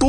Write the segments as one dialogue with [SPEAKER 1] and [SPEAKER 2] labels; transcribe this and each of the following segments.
[SPEAKER 1] 2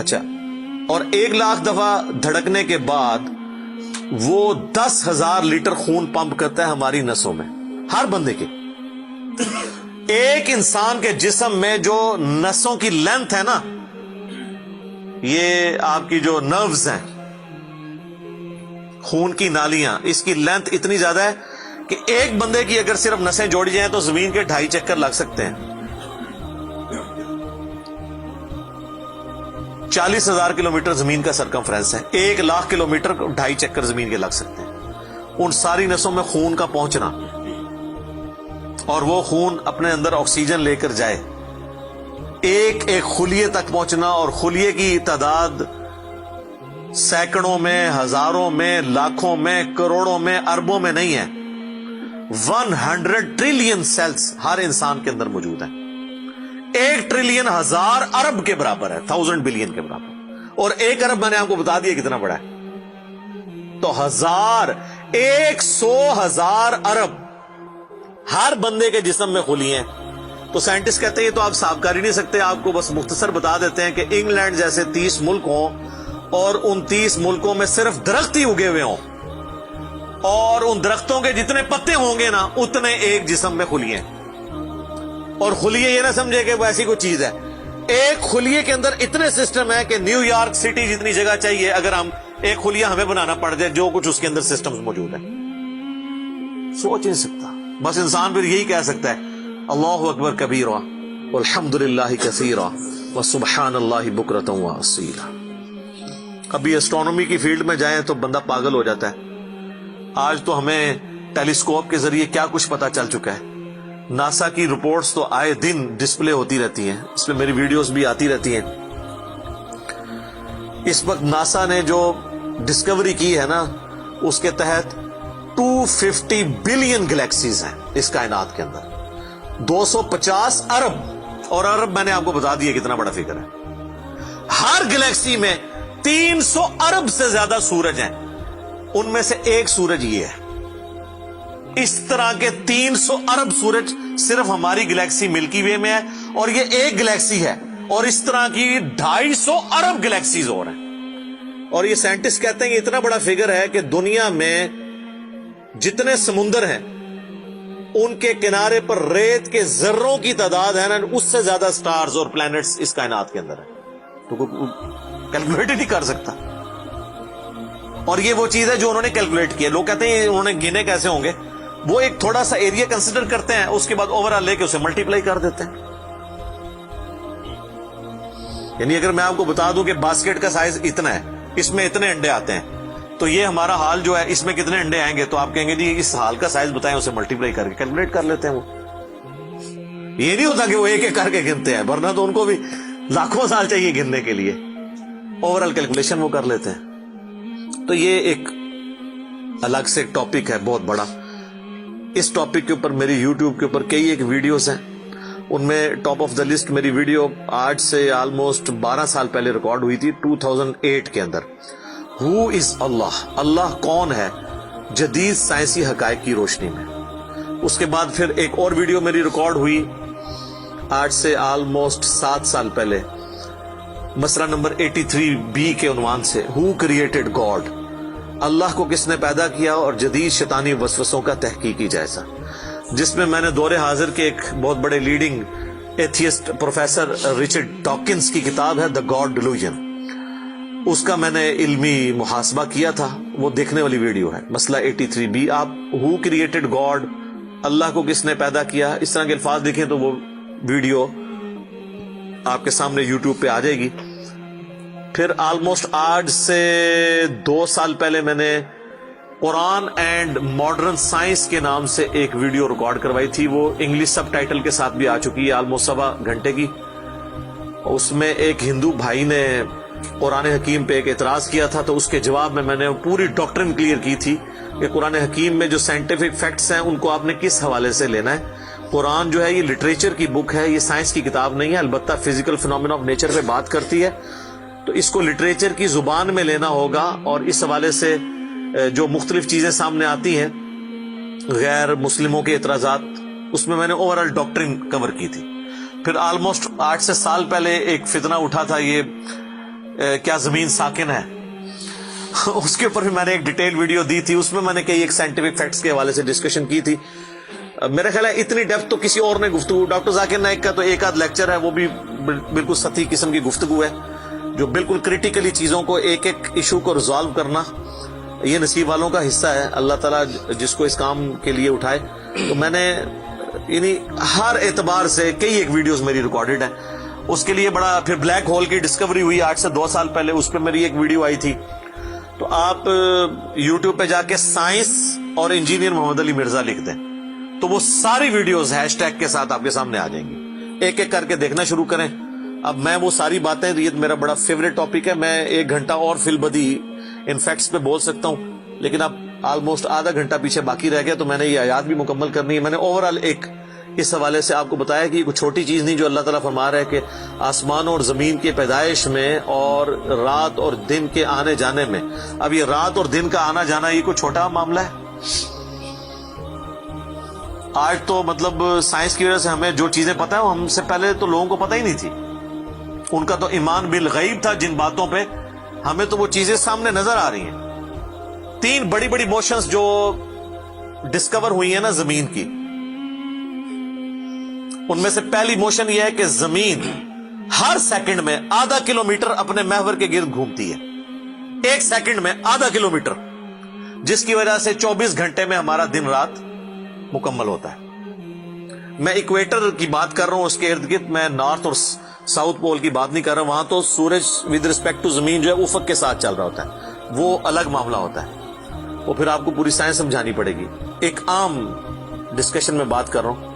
[SPEAKER 1] اچھا، اور 1,00,000 دفعہ دھڑکنے کے بعد وہ 10,000 لیٹر خون پمپ کرتا ہے ہماری نسوں میں، ہر بندے کے. ایک انسان کے جسم میں جو نسوں کی لینتھ ہے نا، یہ آپ کی جو نروز ہیں، خون کی نالیاں، اس کی لینتھ اتنی زیادہ ہے کہ ایک بندے کی اگر صرف نسیں جوڑی جائیں تو زمین کے 2.5 چکر لگ سکتے ہیں. 40,000 کلومیٹر زمین کا سرکمفرنس ہے، 1,00,000 کلومیٹر 2.5 چکر زمین کے لگ سکتے ہیں. ان ساری نسوں میں خون کا پہنچنا اور وہ خون اپنے اندر آکسیجن لے کر جائے، ایک ایک خلیے تک پہنچنا، اور خلیے کی تعداد سینکڑوں میں، ہزاروں میں، لاکھوں میں، کروڑوں میں، اربوں میں نہیں ہے. 100 ٹریلین سیلز ہر انسان کے اندر موجود ہیں. 1 ٹریلین 1000 ارب کے برابر ہے، 1000 بلین کے برابر. اور 1 ارب میں نے آپ کو بتا دیا کتنا بڑا ہے. تو 100,000 ارب ہر بندے کے جسم میں خلیے ہیں. تو سائنٹسٹ کہتے ہیں یہ تو آپ صاف کر ہی نہیں سکتے. آپ کو بس مختصر بتا دیتے ہیں کہ انگلینڈ جیسے 30 ملک ہوں اور ان 30 ملکوں میں صرف درخت ہی اگے ہوئے ہوں، اور ان درختوں کے جتنے پتے ہوں گے نا اتنے ایک جسم میں خلیے ہیں. اور خلیے یہ نہ سمجھے کہ وہ ایسی کوئی چیز ہے. ایک خلیے کے اندر اتنے سسٹم ہے کہ نیو یارک سٹی جتنی جگہ چاہیے اگر ہم ایک خلیہ ہمیں بنانا پڑ جائے، جو کچھ اس کے اندر سسٹم موجود ہے. سوچ نہیں سکتا. بس انسان پھر یہی کہہ سکتا ہے اللہ اکبر کبیرا والحمد للہ کثیرا وسبحان اللہ بکرۃ واصیلا. ابھی اسٹرانومی کی فیلڈ میں جائیں تو بندہ پاگل ہو جاتا ہے. آج تو ہمیں ٹیلیسکوپ کے ذریعے کیا کچھ پتا چل چکا ہے. ناسا کی رپورٹس تو آئے دن ڈسپلے ہوتی رہتی ہیں، اس میں میری ویڈیوز بھی آتی رہتی ہیں. اس وقت ناسا نے جو ڈسکوری کی ہے نا، اس کے تحت 250 بلین گلیکسیز ہیں اس کائنات کے اندر، 250 ارب. اور ارب میں نے آپ کو بتا دیا کتنا بڑا فگر ہے. ہر گلیکسی میں 300 ارب سے زیادہ سورج ہیں، ان میں سے ایک سورج یہ ہے. اس طرح کے 300 ارب سورج صرف ہماری گلیکسی ملکی وے میں ہے، اور یہ ایک گلیکسی ہے. اور اس طرح کی 250 ارب گلیکسیز اور ہیں. اور یہ سائنٹسٹ کہتے ہیں کہ اتنا بڑا فگر ہے کہ دنیا میں جتنے سمندر ہیں ان کے کنارے پر ریت کے ذروں کی تعداد ہے نا، اس سے زیادہ سٹارز اور پلانٹس اس کائنات کے اندر ہے. تو کوئی کیلکولیٹ ہی نہیں کر سکتا. اور یہ وہ چیز ہے جو انہوں نے کیلکولیٹ کی ہے. لوگ کہتے ہیں انہوں نے گنے کیسے ہوں گے. وہ ایک تھوڑا سا ایریا کنسیڈر کرتے ہیں، اس کے بعد اوور آل لے کے اسے ملٹیپلائی کر دیتے ہیں. یعنی اگر میں آپ کو بتا دوں کہ باسکٹ کا سائز اتنا ہے، اس میں اتنے انڈے آتے ہیں، تو یہ ہمارا حال جو ہے اس میں کتنے انڈے آئیں گے، تو آپ کہیں گے جی اس حال کا سائز بتائیں، اسے ملٹیپلائی کر کے کیلکولیٹ کر لیتے ہیں. وہ یہ نہیں ہوتا کہ وہ ایک ایک کر کے گنتے ہیں، ورنہ تو ان کو بھی لاکھوں سال چاہیے گننے کے لیے. اوور آل کیلکولیشن وہ کر لیتے ہیں. تو یہ ایک الگ سے ایک ٹاپک ہے بہت بڑا. اس ٹاپک کے اوپر میری یوٹیوب کے اوپر کئی ایک ویڈیوز ہیں. ان میں ٹاپ آف دا لسٹ میری ویڈیو آج سے آلموسٹ 12 سال پہلے ریکارڈ ہوئی تھی، 2008 کے اندر. ہو از اللہ، اللہ کون ہے جدید سائنسی حقائق کی روشنی میں. اس کے بعد پھر ایک اور ویڈیو میری ریکارڈ ہوئی آج سے آلموسٹ 7 سال پہلے، مسئلہ نمبر 83B کے عنوان سے، ہو کریٹڈ گاڈ، اللہ کو کس نے پیدا کیا اور جدید شیطانی وسوسوں کا تحقیقی جائزہ، جس میں میں نے دور حاضر کے ایک بہت بڑے leading atheist professor Richard Dawkins کی کتاب ہے دا گاڈ ڈیلوژن، اس کا میں نے علمی محاسبہ کیا تھا. وہ دیکھنے والی ویڈیو ہے، مسئلہ 83B. آپ ہو کریٹڈ گاڈ، اللہ کو کس نے پیدا کیا، اس طرح کے الفاظ دیکھیں تو وہ ویڈیو آپ کے سامنے یوٹیوب پہ آ جائے گی. پھر آلموسٹ آج سے 2 سال پہلے میں نے قرآن اینڈ ماڈرن سائنس کے نام سے ایک ویڈیو ریکارڈ کروائی تھی. وہ انگلش سب ٹائٹل کے ساتھ بھی آ چکی ہے، آلموسٹ 1.25 گھنٹے کی. اس میں ایک ہندو بھائی نے قرآن حکیم پہ ایک اعتراض کیا تھا، تو اس کے جواب میں نے پوری ڈاکٹرن کلیئر کی تھی کہ قرآن حکیم میں جو سائنٹیفک فیکٹس ہیں ان کو آپ نے کس حوالے سے لینا ہے. قرآن جو ہے یہ لٹریچر کی بک ہے، یہ سائنس کی کتاب نہیں ہے. البتہ فزیکل فینومینا آف نیچر پہ بات کرتی ہے، تو اس کو لٹریچر کی زبان میں لینا ہوگا. اور اس حوالے سے جو مختلف چیزیں سامنے آتی ہیں، غیر مسلموں کے اعتراضات، اس میں نے اوور آل ڈاکٹرن کور کی تھی. پھر آلموسٹ 8 سے سال پہلے ایک فتنہ اٹھا تھا، یہ کیا زمین ساکن ہے، اس کے اوپر بھی میں نے ایک ڈیٹیل ویڈیو دی تھی. اس میں میں نے کئی ایک سائنٹیفک فیکٹس کے حوالے سے ڈسکشن کی تھی. میرا خیال ہے اتنی ڈیپتھ تو کسی اور نے گفتگو، ڈاکٹر ذاکر نائک کا تو ایک آدھ لیکچر ہے، وہ بھی بالکل سطحی قسم کی گفتگو ہے، جو بالکل کریٹیکلی چیزوں کو ایک ایک ایشو کو ریزالو کرنا یہ نصیب والوں کا حصہ ہے. اللہ تعالیٰ جس کو اس کام کے لیے اٹھائے. تو میں نے یعنی ہر اعتبار سے کئی ایک ویڈیوز میری ریکارڈڈ ہیں. اس کے لیے بڑا پھر بلیک ہول کی ڈسکوری ہوئی آج سے 2 سال پہلے، اس پہ میری ایک ویڈیو آئی تھی. تو آپ یوٹیوب پہ جا کے سائنس اور انجینئر محمد علی مرزا لکھ دیں تو وہ ساری ویڈیوز ہیش ٹیگ کے ساتھ آپ کے سامنے آ جائیں گی. ایک ایک کر کے دیکھنا شروع کریں. اب میں وہ ساری باتیں، یہ میرا بڑا فیوریٹ ٹاپک ہے، میں 1 گھنٹہ اور فی البدی ان فیکٹس پہ بول سکتا ہوں، لیکن اب آلموسٹ آدھا گھنٹہ پیچھے باقی رہ گیا، تو میں نے یہ آیات بھی مکمل کرنی ہے. میں نے اوورآل ایک اس حوالے سے آپ کو بتایا کہ یہ کوئی چھوٹی چیز نہیں جو اللہ تعالیٰ فرما رہا ہے کہ آسمانوں اور زمین کے پیدائش میں اور رات اور دن کے آنے جانے میں. اب یہ رات اور دن کا آنا جانا یہ کوئی چھوٹا معاملہ ہے؟ آج تو مطلب سائنس کی وجہ سے ہمیں جو چیزیں پتہ ہیں وہ ہم سے پہلے تو لوگوں کو پتہ ہی نہیں تھی. ان کا تو ایمان بالغیب تھا جن باتوں پہ، ہمیں تو وہ چیزیں سامنے نظر آ رہی ہیں. 3 بڑی بڑی موشنز جو ڈسکور ہوئی ہیں نا زمین کی، ان میں سے پہلی موشن یہ ہے کہ زمین ہر سیکنڈ میں آدھا کلومیٹر اپنے محور کے گرد گھومتی ہے. 1 سیکنڈ میں آدھا کلومیٹر، جس کی وجہ سے 24 گھنٹے میں ہمارا دن رات مکمل ہوتا ہے. میں ایکویٹر کی بات کر رہا ہوں، اس کے ارد گرد، میں نارتھ اور ساؤتھ پول کی بات نہیں کر رہا ہوں. وہاں تو سورج ود ریسپیکٹ ٹو زمین جو ہے افق کے ساتھ چل رہا ہوتا ہے، وہ الگ معاملہ ہوتا ہے. وہ پھر آپ کو پوری سائنس سمجھانی پڑے گی. ایک عام ڈسکشن میں بات کر رہا ہوں.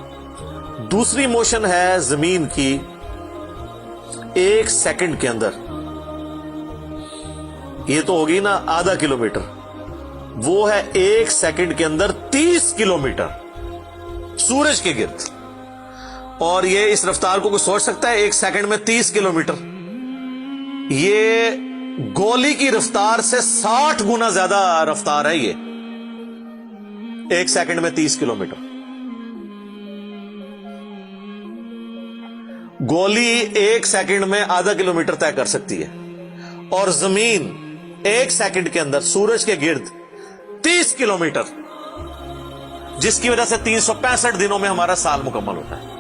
[SPEAKER 1] دوسری موشن ہے زمین کی 1 سیکنڈ کے اندر، یہ تو ہوگی نا آدھا کلومیٹر، وہ ہے 1 سیکنڈ کے اندر 30 کلومیٹر سورج کے گرد. اور یہ اس رفتار کو کوئی سوچ سکتا ہے؟ 1 سیکنڈ میں 30 کلومیٹر، یہ گولی کی رفتار سے 60 گنا زیادہ رفتار ہے. یہ 1 سیکنڈ میں 30 کلومیٹر. گولی 1 سیکنڈ میں آدھا کلومیٹر طے کر سکتی ہے، اور زمین 1 سیکنڈ کے اندر سورج کے گرد 30 کلومیٹر، جس کی وجہ سے 365 دنوں میں ہمارا سال مکمل ہوتا ہے.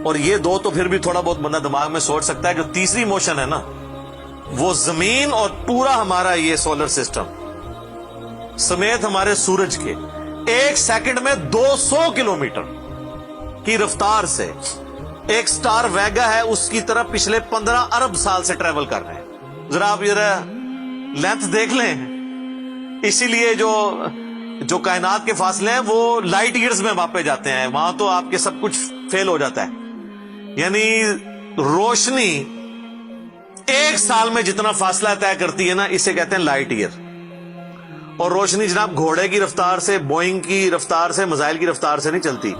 [SPEAKER 1] اور یہ 2 تو پھر بھی تھوڑا بہت بندہ دماغ میں سوچ سکتا ہے. جو تیسری موشن ہے نا، وہ زمین اور پورا ہمارا یہ سولر سسٹم سمیت ہمارے سورج کے 1 سیکنڈ میں 200 کلومیٹر کی رفتار سے ایک سٹار ویگا ہے اس کی طرف پچھلے 15 ارب سال سے ٹریول کر رہے ہیں. ذرا آپ لینتھ دیکھ لیں. اسی لیے جو کائنات کے فاصلے ہیں وہ لائٹ ایئرز میں ماپے جاتے ہیں. وہاں تو آپ کے سب کچھ فیل ہو جاتا ہے. یعنی روشنی 1 سال میں جتنا فاصلہ طے کرتی ہے نا، اسے کہتے ہیں لائٹ ایئر. اور روشنی جناب گھوڑے کی رفتار سے، بوئنگ کی رفتار سے، میزائل کی رفتار سے نہیں چلتی.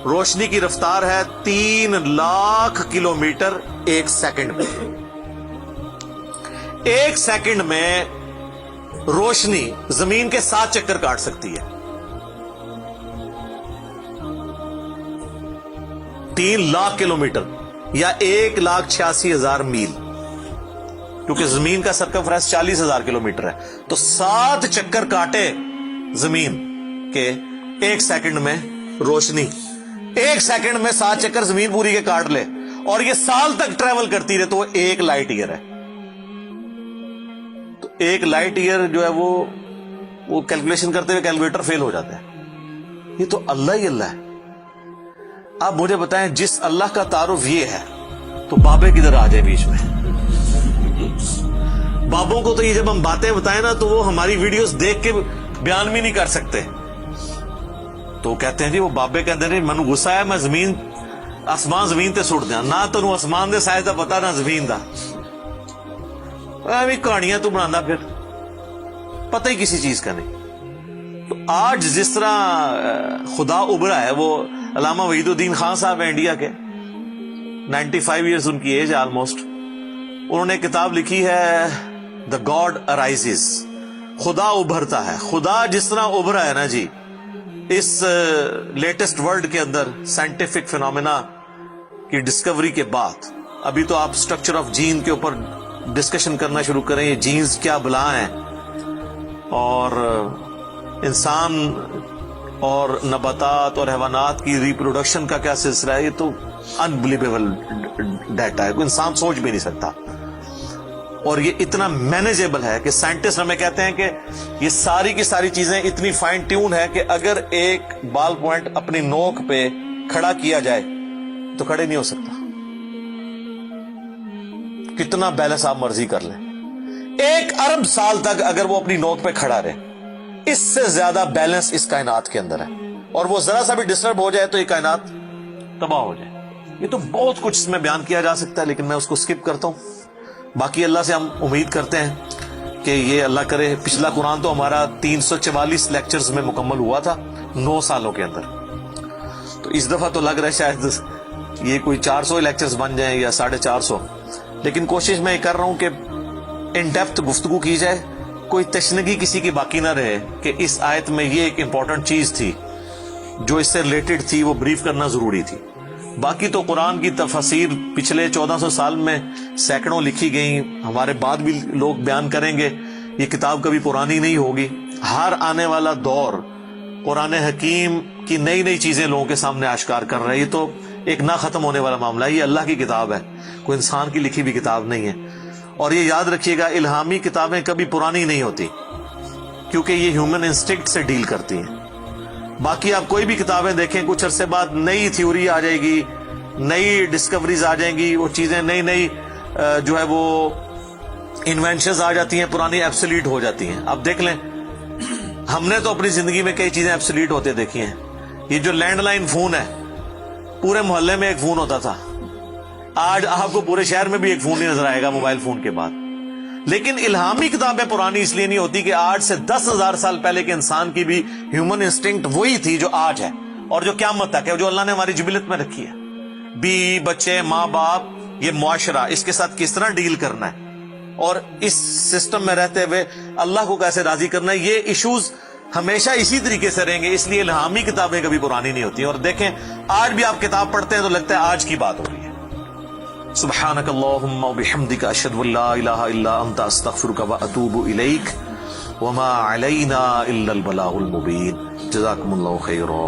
[SPEAKER 1] روشنی کی رفتار ہے 3 لاکھ کلومیٹر 1 سیکنڈ میں. 1 سیکنڈ میں روشنی زمین کے 7 چکر کاٹ سکتی ہے. 3 لاکھ کلومیٹر یا 1,86,000 میل، کیونکہ زمین کا سرکمفرنس 40,000 کلومیٹر ہے. تو 7 چکر کاٹے زمین کے 1 سیکنڈ میں روشنی، 1 سیکنڈ میں 7 چکر زمین پوری کے کاٹ لے، اور یہ سال تک ٹریول کرتی رہے، تو وہ 1 لائٹ ایئر ہے. تو 1 لائٹ ایئر جو ہے وہ کیلکولیشن کرتے ہوئے کیلکولیٹر فیل ہو جاتا ہے. یہ تو اللہ ہی اللہ ہے. آپ مجھے بتائیں، جس اللہ کا تعارف یہ ہے تو بابے کدھر آ جائے بیچ میں؟ بابوں کو تو یہ جب ہم باتیں بتائیں نا تو وہ ہماری ویڈیوز دیکھ کے بیان بھی نہیں کر سکتے. تو کہتے ہیں جی وہ بابے کہتے ہیں منو غصہ ہے، میں آسمان زمین تے سٹ دیا. نہ تو آسمان دے سائز دا پتا نہ زمین دا، کہانیاں تو بنا پھر پتہ ہی کسی چیز کا نہیں. تو آج جس طرح خدا ابھرا ہے، وہ علامہ وحید الدین خان صاحب ہیں انڈیا کے، 95 ایئرز ان کی ایج ہے آلموسٹ. انہوں نے کتاب لکھی ہے دا گاڈ ارائزز، خدا ابھرتا ہے. خدا جس طرح ابھرا ہے نا جی اس لیٹسٹ ورلڈ کے اندر سائنٹیفک فینومینا کی ڈسکوری کے بعد، ابھی تو آپ سٹرکچر آف جین کے اوپر ڈسکشن کرنا شروع کریں یہ جینز کیا بلا ہیں اور انسان اور نباتات اور حیوانات کی ریپروڈکشن کا کیا سلسلہ ہے، یہ تو انبلیویبل ڈیٹا ہے، کوئی انسان سوچ بھی نہیں سکتا. اور یہ اتنا مینیجیبل ہے کہ سائنٹسٹ ہمیں کہتے ہیں کہ یہ ساری کی ساری چیزیں اتنی فائن ٹیون ہے کہ اگر ایک بال پوائنٹ اپنی نوک پہ کھڑا کیا جائے تو کھڑے نہیں ہو سکتا. کتنا بیلنس آپ مرضی کر لیں، 1 ارب سال تک اگر وہ اپنی نوک پہ کھڑا رہے، اس سے زیادہ بیلنس اس کائنات کے اندر ہے، اور وہ ذرا سا بھی ڈسٹرب ہو جائے تو یہ کائنات تباہ ہو جائے. یہ تو بہت کچھ اس میں بیان کیا جا سکتا ہے، لیکن میں اس کو سکپ کرتا ہوں. باقی اللہ سے ہم امید کرتے ہیں کہ یہ اللہ کرے. پچھلا قرآن تو ہمارا 344 لیکچرز میں مکمل ہوا تھا 9 سالوں کے اندر، تو اس دفعہ تو لگ رہا ہے شاید یہ کوئی 400 لیکچرز بن جائیں یا 450. لیکن کوشش میں یہ کر رہا ہوں کہ ان ڈیپتھ گفتگو کی جائے، کوئی تشنگی کسی کی باقی نہ رہے کہ اس آیت میں یہ ایک امپورٹنٹ چیز تھی جو اس سے ریلیٹڈ تھی، وہ بریف کرنا ضروری تھی. باقی تو قرآن کی تفاسیر پچھلے 1400 سال میں سینکڑوں لکھی گئیں، ہمارے بعد بھی لوگ بیان کریں گے. یہ کتاب کبھی پرانی نہیں ہوگی. ہر آنے والا دور قرآن حکیم کی نئی نئی چیزیں لوگوں کے سامنے آشکار کر رہا ہے. یہ تو ایک نہ ختم ہونے والا معاملہ ہے. یہ اللہ کی کتاب ہے، کوئی انسان کی لکھی ہوئی کتاب نہیں ہے. اور یہ یاد رکھیے گا، الہامی کتابیں کبھی پرانی نہیں ہوتی کیونکہ یہ ہیومن انسٹنکٹ سے ڈیل کرتی ہیں. باقی آپ کوئی بھی کتابیں دیکھیں، کچھ عرصے بعد نئی تھیوری آ جائے گی، نئی ڈسکوریز آ جائیں گی، وہ چیزیں نئی جو ہے وہ انوینشنز آ جاتی ہیں، پرانی ایبسلیٹ ہو جاتی ہیں. آپ دیکھ لیں، ہم نے تو اپنی زندگی میں کئی چیزیں ایبسلیٹ ہوتے دیکھی ہیں. یہ جو لینڈ لائن فون ہے، پورے محلے میں ایک فون ہوتا تھا، آج آپ کو پورے شہر میں بھی ایک فون ہی نظر آئے گا موبائل فون کے بعد. لیکن الہامی کتابیں پرانی اس لیے نہیں ہوتی کہ آج سے 10,000 سال پہلے کے انسان کی بھی ہیومن انسٹنکٹ وہی تھی جو آج ہے اور جو قیامت تک ہے، جو اللہ نے ہماری جبلت میں رکھی ہے. بیوی بچے ماں باپ، یہ معاشرہ، اس کے ساتھ کس طرح ڈیل کرنا ہے اور اس سسٹم میں رہتے ہوئے اللہ کو کیسے راضی کرنا ہے، یہ ایشوز ہمیشہ اسی طریقے سے رہیں گے. اس لیے الہامی کتابیں کبھی پرانی نہیں ہوتی. اور دیکھیں، آج بھی آپ کتاب پڑھتے ہیں تو لگتا ہے آج کی بات ہو رہی ہے. سبحانک اللہم وبحمدک، اشہد ان لا الہ الا انت، استغفرک واتوب الیک، وما علینا الا البلاغ المبین. جزاکم اللہ خیرا.